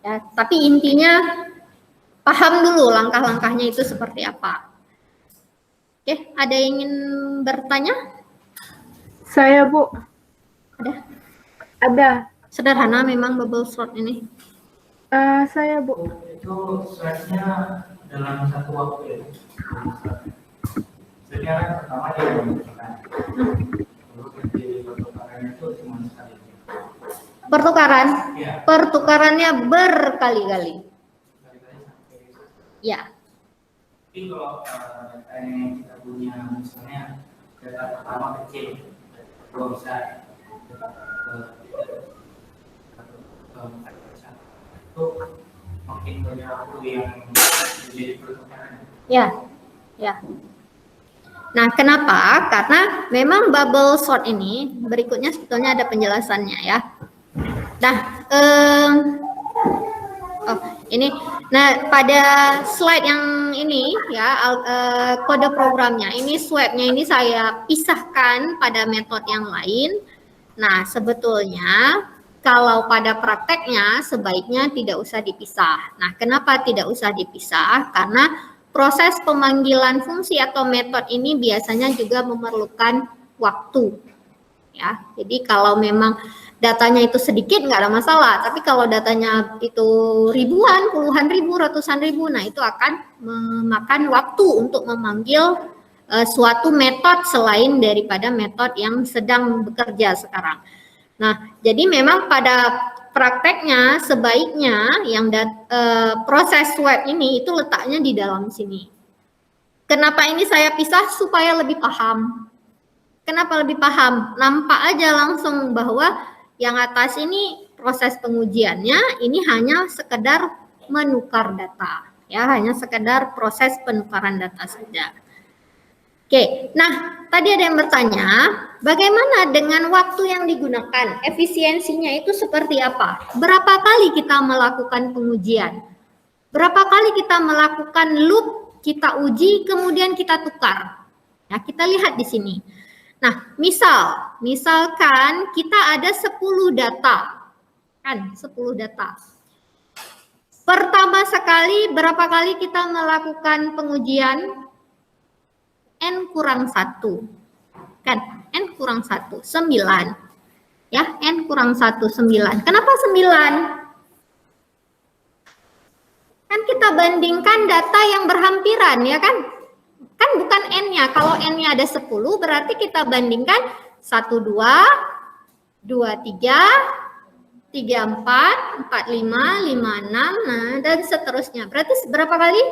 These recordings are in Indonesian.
Ya, tapi intinya paham dulu langkah-langkahnya itu seperti apa. Oke, ada yang ingin bertanya? Saya, Bu. Ada? Ada. Sederhana memang bubble sort ini. Saya, Bu. Itu slide-nya dalam satu waktu ya? Sekarang pertama dia menunjukkan. Lalu di pertukaran itu cuma sekali. Pertukaran? Ya. Pertukarannya berkali-kali. Ya. Tapi kalau data yang kita punya misalnya data pertama kecil, kedua besar, itu makin banyak waktu yang menjadi pertukaran. Ya, ya. Nah, kenapa? Karena memang bubble sort ini berikutnya sebetulnya ada penjelasannya ya. Nah, ini. Nah, pada slide yang ini ya kode programnya ini swabnya ini saya pisahkan pada metode yang lain. Nah, sebetulnya kalau pada prakteknya sebaiknya tidak usah dipisah. Nah, kenapa tidak usah dipisah? Karena proses pemanggilan fungsi atau metode ini biasanya juga memerlukan waktu. Ya, jadi kalau memang datanya itu sedikit nggak ada masalah, tapi kalau datanya itu ribuan, puluhan ribu, ratusan ribu, nah itu akan memakan waktu untuk memanggil suatu metode selain daripada metode yang sedang bekerja sekarang. Nah, jadi memang pada prakteknya sebaiknya yang proses swab ini itu letaknya di dalam sini. Kenapa ini saya pisah? Supaya lebih paham. Kenapa lebih paham? Nampak aja langsung bahwa yang atas ini proses pengujiannya ini hanya sekedar menukar data. Ya, hanya sekedar proses penukaran data saja. Oke, nah tadi ada yang bertanya, bagaimana dengan waktu yang digunakan? Efisiensinya itu seperti apa? Berapa kali kita melakukan pengujian? Berapa kali kita melakukan loop, kita uji, kemudian kita tukar? Nah, kita lihat di sini. Nah, misalkan kita ada 10 data. Kan, 10 data. Pertama sekali, berapa kali kita melakukan pengujian? N kurang 1. Kan, N kurang 1, 9. Ya, N kurang 1, 9. Kenapa 9? Kan kita bandingkan data yang berhampiran, ya kan? Kan bukan N-nya. Kalau N-nya ada 10, berarti kita bandingkan 1, 2, 2, 3, 3, 4, 4, 5, 5, 6, nah, dan seterusnya. Berarti berapa kali?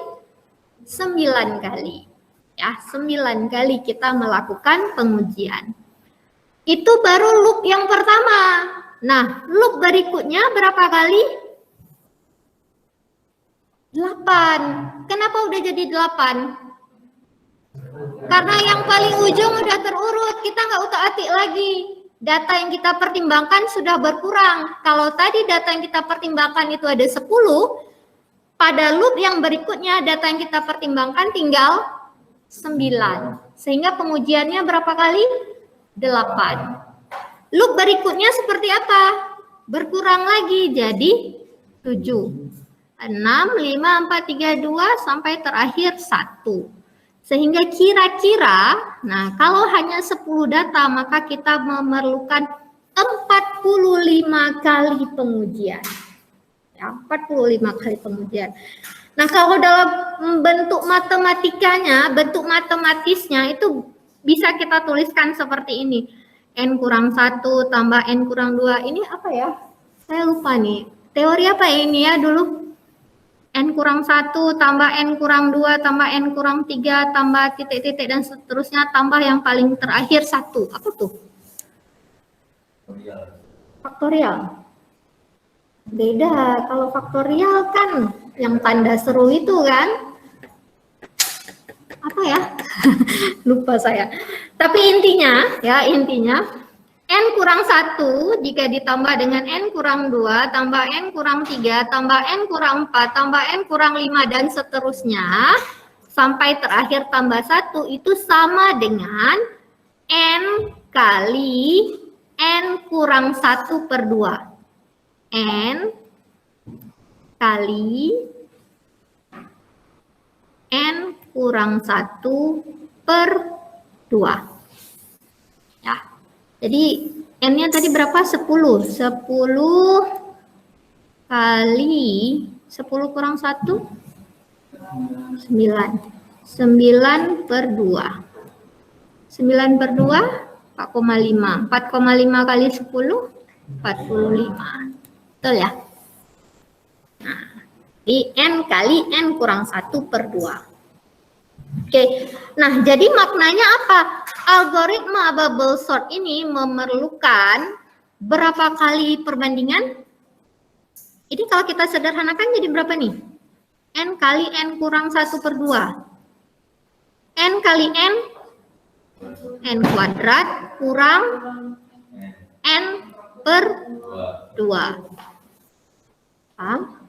9 kali. Ya, 9 kali kita melakukan pengujian. Itu baru loop yang pertama. Nah, loop berikutnya berapa kali? 8. Kenapa udah jadi 8? Karena yang paling ujung udah terurut, kita nggak utak-atik lagi. Data yang kita pertimbangkan sudah berkurang. Kalau tadi data yang kita pertimbangkan itu ada 10, pada loop yang berikutnya data yang kita pertimbangkan tinggal 9. Sehingga pengujiannya berapa kali? 8. Loop berikutnya seperti apa? Berkurang lagi jadi 7. 6, 5, 4, 3, 2, sampai terakhir 1. Sehingga kira-kira, nah kalau hanya 10 data, maka kita memerlukan 45 kali pengujian. Ya, 45 kali pengujian. Nah, kalau dalam bentuk matematikanya, bentuk matematisnya itu bisa kita tuliskan seperti ini. N kurang 1 tambah N kurang 2. Ini apa ya? Saya lupa nih. Teori apa ini ya dulu? N kurang 1 tambah N kurang 2 tambah N kurang 3 tambah titik-titik dan seterusnya tambah yang paling terakhir 1. Apa tuh? Faktorial. Beda. Kalau faktorial kan yang tanda seru itu kan. Apa ya? Lupa saya. Tapi intinya N kurang 1 jika ditambah dengan N kurang 2 tambah N kurang 3 tambah N kurang 4 tambah N kurang 5 dan seterusnya sampai terakhir tambah 1 itu sama dengan N kali N kurang 1 per 2. N kali N kurang 1 per 2. Ya. Jadi N-nya tadi berapa? 10. 10 kali 10 kurang 1? 9. 9 per 2. 9 per 2, 4,5. 4,5 kali 10, 45. Betul ya? Nah, di N kali N kurang 1 per 2. Oke, nah jadi maknanya apa? Algoritma bubble sort ini memerlukan berapa kali perbandingan? Ini kalau kita sederhanakan jadi berapa nih? N kali N kurang 1 per 2. N kali N kuadrat kurang N per 2. Paham?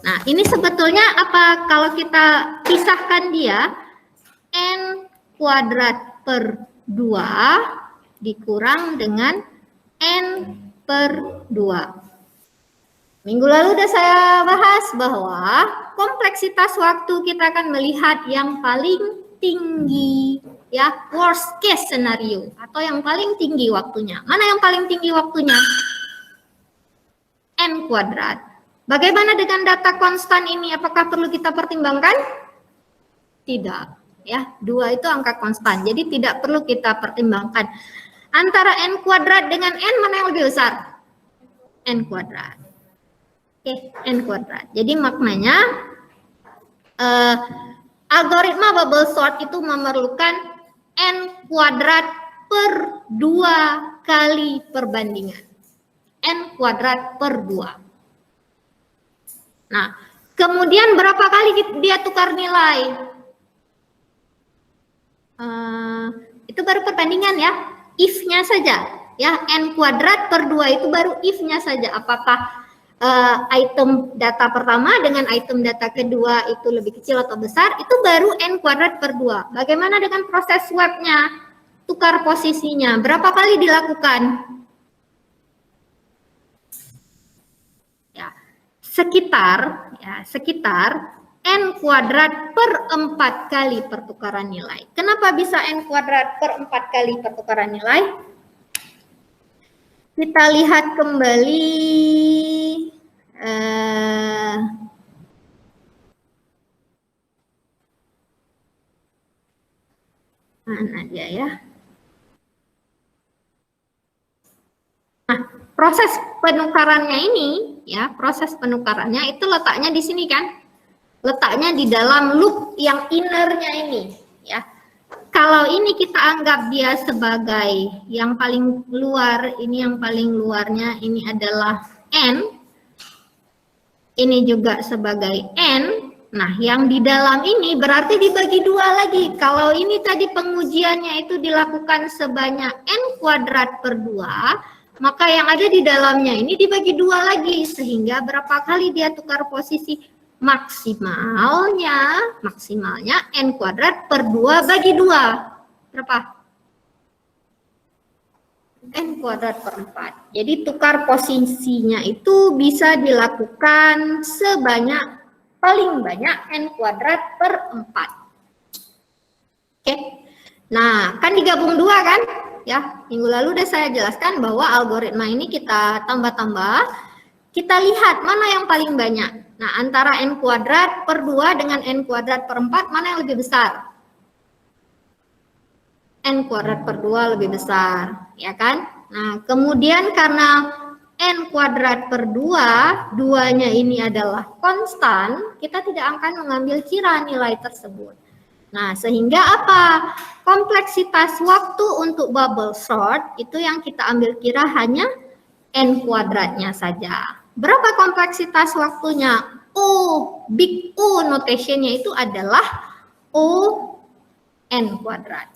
Nah, ini sebetulnya apa kalau kita pisahkan dia, N kuadrat per 2 dikurang dengan N per 2. Minggu lalu udah saya bahas bahwa kompleksitas waktu kita akan melihat yang paling tinggi, ya, worst case scenario, atau yang paling tinggi waktunya. Mana yang paling tinggi waktunya? N kuadrat. Bagaimana dengan data konstan ini? Apakah perlu kita pertimbangkan? Tidak, ya. 2 itu angka konstan, jadi tidak perlu kita pertimbangkan. Antara N kuadrat dengan N, mana yang lebih besar? N kuadrat. Oke, N kuadrat. Jadi maknanya algoritma bubble sort itu memerlukan N kuadrat per 2 kali perbandingan. N kuadrat per 2. Nah, kemudian berapa kali dia tukar nilai? Itu baru perbandingan ya, if-nya saja. Ya, N kuadrat per 2 itu baru if-nya saja. Apakah item data pertama dengan item data kedua itu lebih kecil atau besar, itu baru N kuadrat per 2. Bagaimana dengan proses swap-nya? Tukar posisinya, berapa kali dilakukan? Ya, sekitar N kuadrat per 4 kali pertukaran nilai. Kenapa bisa N kuadrat per 4 kali pertukaran nilai? Kita lihat kembali mana dia ya? Nah, proses penukarannya ini ya, proses penukarannya itu letaknya di sini kan? Letaknya di dalam loop yang innernya ini ya. Kalau ini kita anggap dia sebagai yang paling luar, ini yang paling luarnya ini adalah N. Ini juga sebagai N. Nah, yang di dalam ini berarti dibagi 2 lagi. Kalau ini tadi pengujiannya itu dilakukan sebanyak N kuadrat per 2, maka yang ada di dalamnya ini dibagi 2 lagi. Sehingga berapa kali dia tukar posisi? Maksimalnya N kuadrat per 2 bagi 2. Berapa? N kuadrat per 4. Jadi tukar posisinya itu bisa dilakukan sebanyak, paling banyak N kuadrat per 4. Oke. Nah, kan digabung 2 kan? Ya, minggu lalu udah saya jelaskan bahwa algoritma ini kita tambah-tambah, kita lihat mana yang paling banyak. Nah, antara N kuadrat per 2 dengan N kuadrat per 4, mana yang lebih besar? N kuadrat per 2 lebih besar, ya kan? Nah, kemudian karena N kuadrat per 2, 2-nya ini adalah konstan, kita tidak akan mengambil kira nilai tersebut. Nah, sehingga apa? Kompleksitas waktu untuk bubble sort itu yang kita ambil kira hanya N kuadratnya saja. Berapa kompleksitas waktunya? O, big O notation-nya itu adalah O N kuadrat.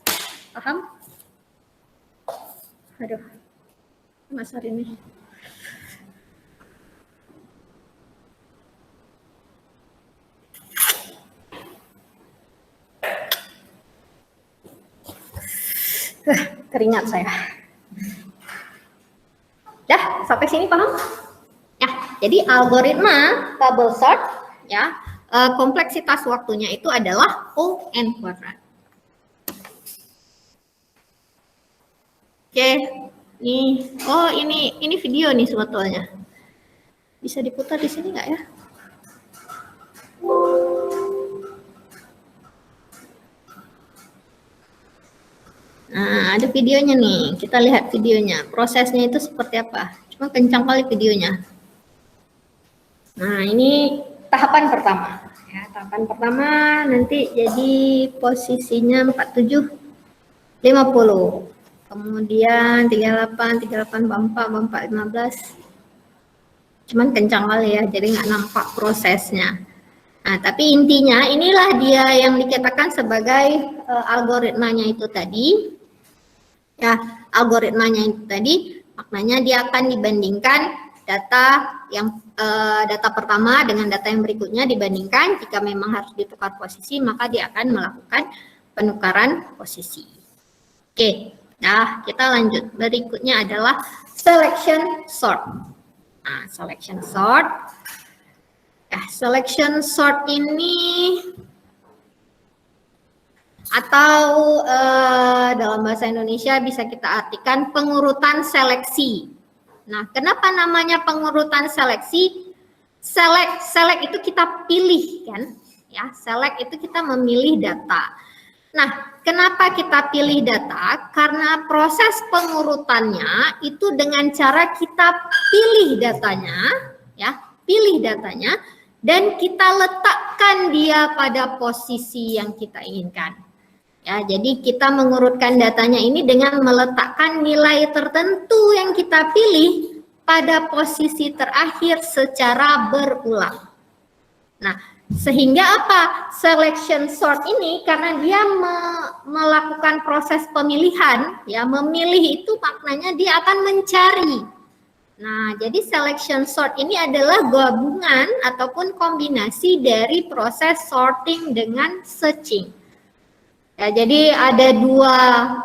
Paham? Aduh, Mas hari ini. Teringat saya. Dah, sampai sini paham? Ya. Jadi algoritma bubble sort ya, kompleksitas waktunya itu adalah O(n²). Oke, nih, oh ini video nih sebetulnya. Bisa diputar di sini nggak ya? Nah, ada videonya nih. Kita lihat videonya. Prosesnya itu seperti apa? Cuma kencang kali videonya. Nah, ini tahapan pertama. Ya, tahapan pertama nanti jadi posisinya 47, 50. Kemudian 38, 44, 15. Cuman kencang kali ya, jadi nggak nampak prosesnya. Nah, tapi intinya inilah dia yang dikatakan sebagai algoritmanya itu tadi. Ya, algoritmanya itu tadi maknanya dia akan dibandingkan data yang data pertama dengan data yang berikutnya dibandingkan. Jika memang harus ditukar posisi, maka dia akan melakukan penukaran posisi. Oke, nah kita lanjut. Berikutnya adalah selection sort. Nah, selection sort. Selection sort ini atau dalam bahasa Indonesia bisa kita artikan pengurutan seleksi. Nah, kenapa namanya pengurutan seleksi? Select itu kita pilih kan? Ya, select itu kita memilih data. Nah, kenapa kita pilih data? Karena proses pengurutannya itu dengan cara kita pilih datanya, ya, pilih datanya dan kita letakkan dia pada posisi yang kita inginkan. Ya, jadi kita mengurutkan datanya ini dengan meletakkan nilai tertentu yang kita pilih pada posisi terakhir secara berulang. Nah, sehingga apa? Selection sort ini karena dia melakukan proses pemilihan, ya, memilih itu maknanya dia akan mencari. Nah, jadi selection sort ini adalah gabungan ataupun kombinasi dari proses sorting dengan searching. Ya, jadi ada dua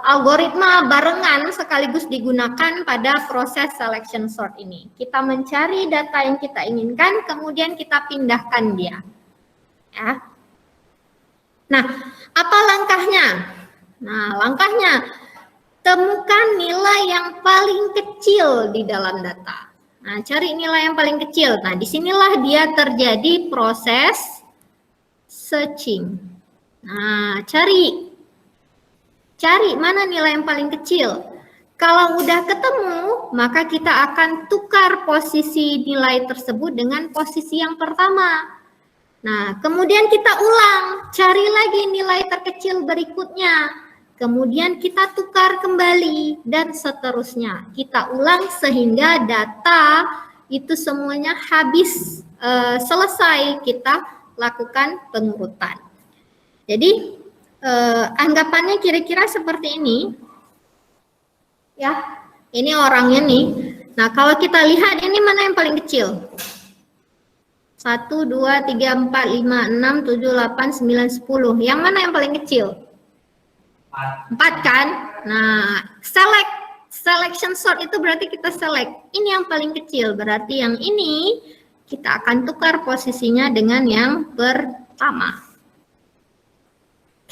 algoritma barengan sekaligus digunakan pada proses selection sort ini. Kita mencari data yang kita inginkan, kemudian kita pindahkan dia. Ya. Nah, apa langkahnya? Nah, langkahnya temukan nilai yang paling kecil di dalam data. Nah, cari nilai yang paling kecil. Nah, disinilah dia terjadi proses searching. Nah, cari mana nilai yang paling kecil. Kalau udah ketemu, maka kita akan tukar posisi nilai tersebut dengan posisi yang pertama. Nah, kemudian kita ulang, cari lagi nilai terkecil berikutnya. Kemudian kita tukar kembali dan seterusnya. Kita ulang sehingga data itu semuanya habis, selesai kita lakukan pengurutan. Jadi anggapannya kira-kira seperti ini. Ya, ini orangnya nih. Nah, kalau kita lihat ini mana yang paling kecil? 1, 2, 3, 4, 5, 6, 7, 8, 9, 10. Yang mana yang paling kecil? 4 kan? Nah, selection sort itu berarti kita select. Ini yang paling kecil, berarti yang ini kita akan tukar posisinya dengan yang pertama.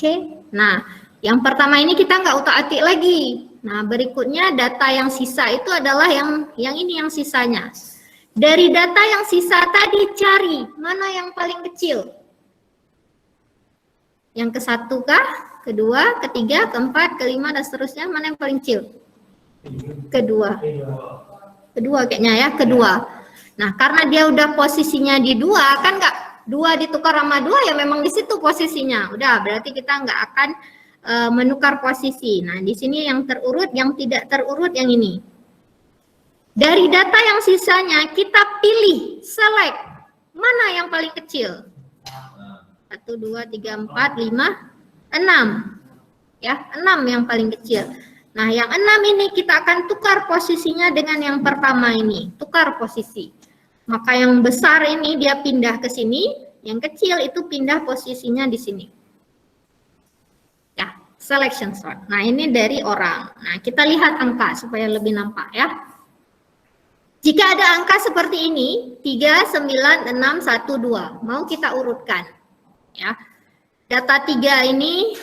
Oke, nah yang pertama ini kita nggak utak-atik lagi. Nah, berikutnya data yang sisa itu adalah yang ini yang sisanya. Dari data yang sisa tadi cari mana yang paling kecil. Yang ke-1 kah? Kedua, ketiga, keempat, kelima, dan seterusnya. Mana yang paling kecil? Kedua kayaknya ya, kedua. Nah, karena dia udah posisinya di 2, kan nggak 2 ditukar sama 2 ya memang di situ posisinya. Udah, berarti kita nggak akan menukar posisi. Nah, di sini yang terurut, yang tidak terurut yang ini. Dari data yang sisanya kita pilih, select mana yang paling kecil. 1, 2, 3, 4, 5, 6. Ya, 6 yang paling kecil. Nah, yang 6 ini kita akan tukar posisinya dengan yang pertama ini. Tukar posisi. Maka yang besar ini dia pindah ke sini, yang kecil itu pindah posisinya di sini. Ya, selection sort. Nah, ini dari orang. Nah, kita lihat angka supaya lebih nampak ya. Jika ada angka seperti ini, 3, 9, 6, 1, 2. Mau kita urutkan. Ya. Data 3 ini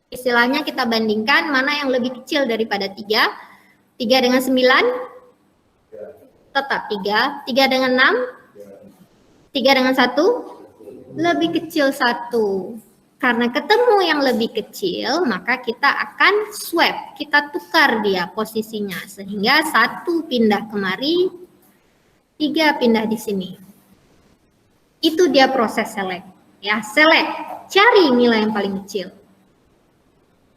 istilahnya kita bandingkan mana yang lebih kecil daripada 3. 3 dengan 9, tetap 3. 3 dengan 6, 3 dengan 1, lebih kecil 1. Karena ketemu yang lebih kecil, maka kita akan swap, kita tukar dia posisinya. Sehingga 1 pindah kemari, 3 pindah di sini. Itu dia proses select. Ya, select, cari nilai yang paling kecil.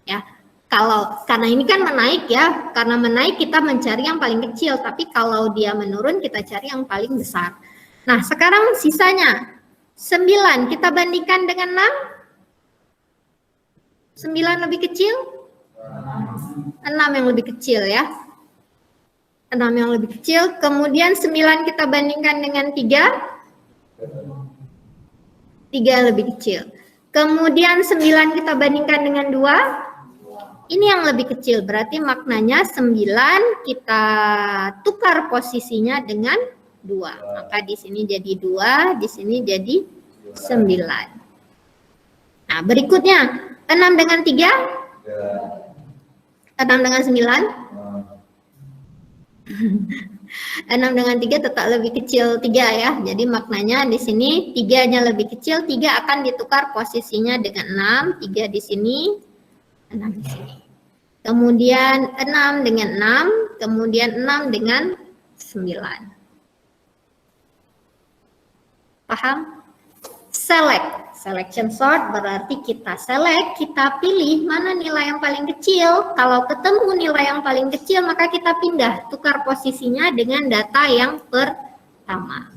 Ya, karena ini kan menaik ya, karena menaik kita mencari yang paling kecil, tapi kalau dia menurun kita cari yang paling besar. Nah, sekarang sisanya 9 kita bandingkan dengan 6. 9 lebih kecil? 6 yang lebih kecil ya. 6 yang lebih kecil. Kemudian 9 kita bandingkan dengan 3. 3 lebih kecil. Kemudian 9 kita bandingkan dengan 2. Ini yang lebih kecil. Berarti maknanya 9 kita tukar posisinya dengan 2. Maka di sini jadi 2, di sini jadi 9. Nah, berikutnya 6 dengan 3? 6 dengan 9? 6 dengan 3 tetap lebih kecil 3 ya. Jadi maknanya di sini 3-nya lebih kecil, 3 akan ditukar posisinya dengan 6, 3 di sini, 6 di sini. Kemudian 6 dengan 6, kemudian 6 dengan 9. Paham? Select. Selection sort berarti kita select, kita pilih mana nilai yang paling kecil. Kalau ketemu nilai yang paling kecil, maka kita pindah, tukar posisinya dengan data yang pertama.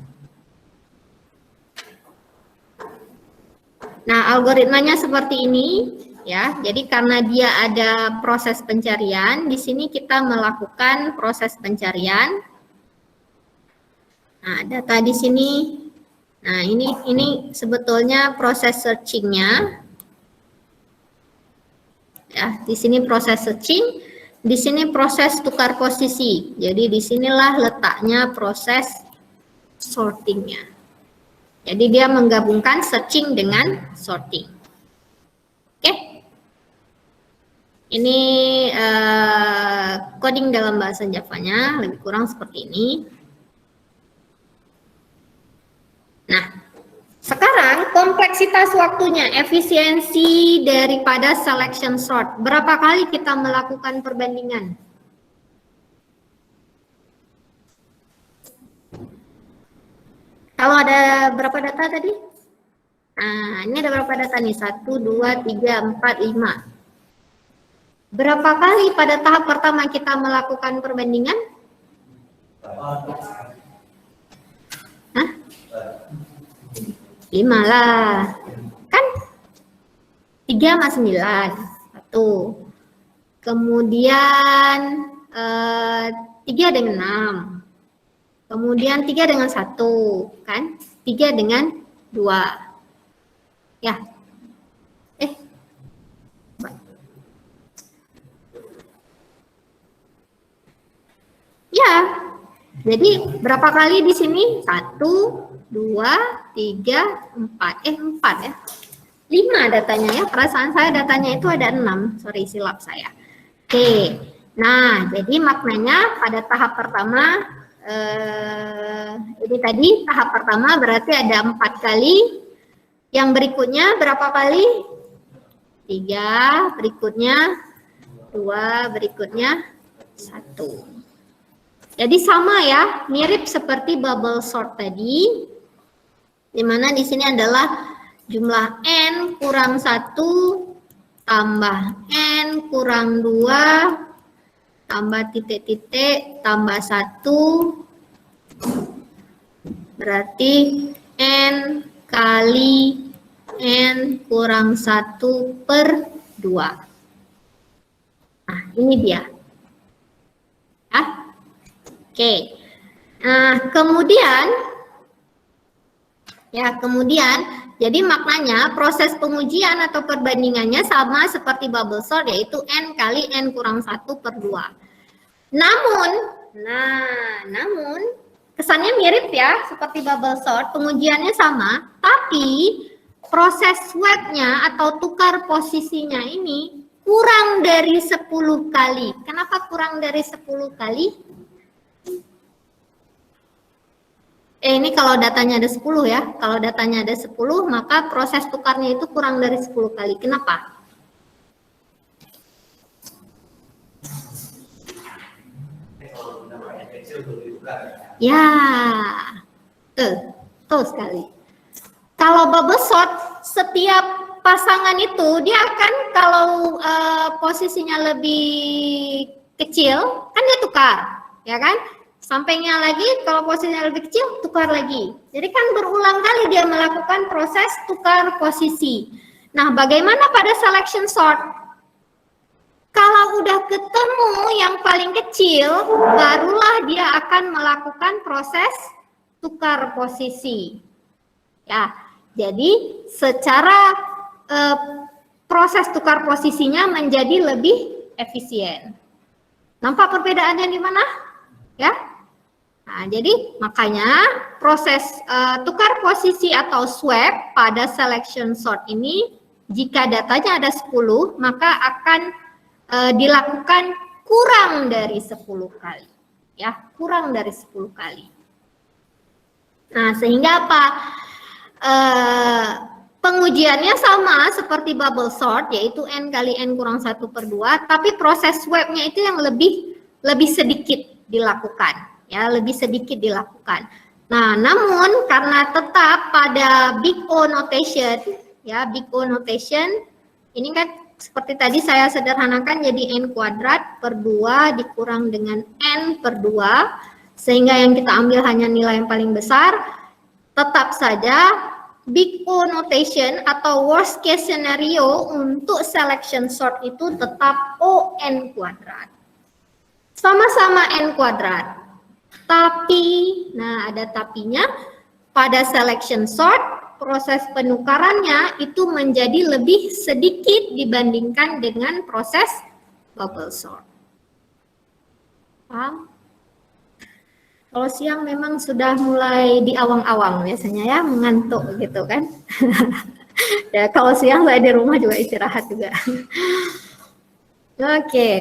Nah, algoritmanya seperti ini ya. Jadi karena dia ada proses pencarian, di sini kita melakukan proses pencarian. Nah, data di sini. Nah, ini sebetulnya proses searching-nya. Ya, di sini proses searching, di sini proses tukar posisi. Jadi disinilah letaknya proses sorting-nya. Jadi dia menggabungkan searching dengan sorting. Oke. Ini coding dalam bahasa Java-nya lebih kurang seperti ini. Nah, sekarang kompleksitas waktunya, efisiensi daripada selection sort. Berapa kali kita melakukan perbandingan? Kalau ada berapa data tadi? Nah, ini ada berapa data nih? 1, 2, 3, 4, 5. Berapa kali pada tahap pertama kita melakukan perbandingan? Hah? 5 lah. Kan? 3 sama 9. 1. Kemudian 3 dengan 6. Kemudian 3 dengan 1. Kan? 3 dengan 2. Ya. Ya. Jadi berapa kali di sini? 1, 2, 3, 4. 4 ya. 5 datanya ya. Perasaan saya datanya itu ada 6. Sorry, silap saya. Oke. Nah, jadi maknanya pada tahap pertama, ini tadi tahap pertama berarti ada 4 kali. Yang berikutnya berapa kali? 3, berikutnya 2, berikutnya 1. Jadi sama ya, mirip seperti bubble sort tadi, di mana di sini adalah jumlah n kurang 1 tambah n kurang 2 tambah titik-titik tambah 1 berarti n kali n kurang 1 per 2. Nah, ini dia. Oke, nah kemudian, jadi maknanya proses pengujian atau perbandingannya sama seperti bubble sort, yaitu n kali n kurang 1 per 2. Namun, Nah, namun kesannya mirip ya, seperti bubble sort, pengujiannya sama, tapi proses swabnya atau tukar posisinya ini kurang dari 10 kali. Kenapa kurang dari 10 kali? Ini kalau datanya ada 10 ya. Kalau datanya ada 10, maka proses tukarnya itu kurang dari 10 kali. Kenapa? Ya, betul sekali. Kalau bubble sort, setiap pasangan itu dia akan kalau posisinya lebih kecil, kan dia tukar, ya kan? Sampainya lagi, kalau posisinya lebih kecil, tukar lagi. Jadi kan berulang kali dia melakukan proses tukar posisi. Nah, bagaimana pada selection sort? Kalau udah ketemu yang paling kecil, barulah dia akan melakukan proses tukar posisi. Ya, jadi secara proses tukar posisinya menjadi lebih efisien. Nampak perbedaannya di mana? Ya. Nah, jadi makanya proses tukar posisi atau swab pada selection sort ini, jika datanya ada 10, maka akan dilakukan kurang dari 10 kali. Ya, kurang dari 10 kali. Nah, sehingga apa? Pengujiannya sama seperti bubble sort, yaitu N kali N kurang 1/2, tapi proses swabnya itu yang lebih sedikit dilakukan. Ya, lebih sedikit dilakukan. Nah, namun karena tetap pada big O notation, ya, big O notation, ini kan seperti tadi saya sederhanakan jadi N kuadrat per 2 dikurang dengan N per 2, sehingga yang kita ambil hanya nilai yang paling besar. Tetap saja big O notation atau worst case scenario untuk selection sort itu tetap ON kuadrat. Sama-sama N kuadrat. Tapi, nah ada tapinya, pada selection sort, proses penukarannya itu menjadi lebih sedikit dibandingkan dengan proses bubble sort. Paham? Kalau siang memang sudah mulai di awang-awang biasanya ya, mengantuk gitu kan. Ya, kalau siang saya di rumah juga istirahat juga. Oke.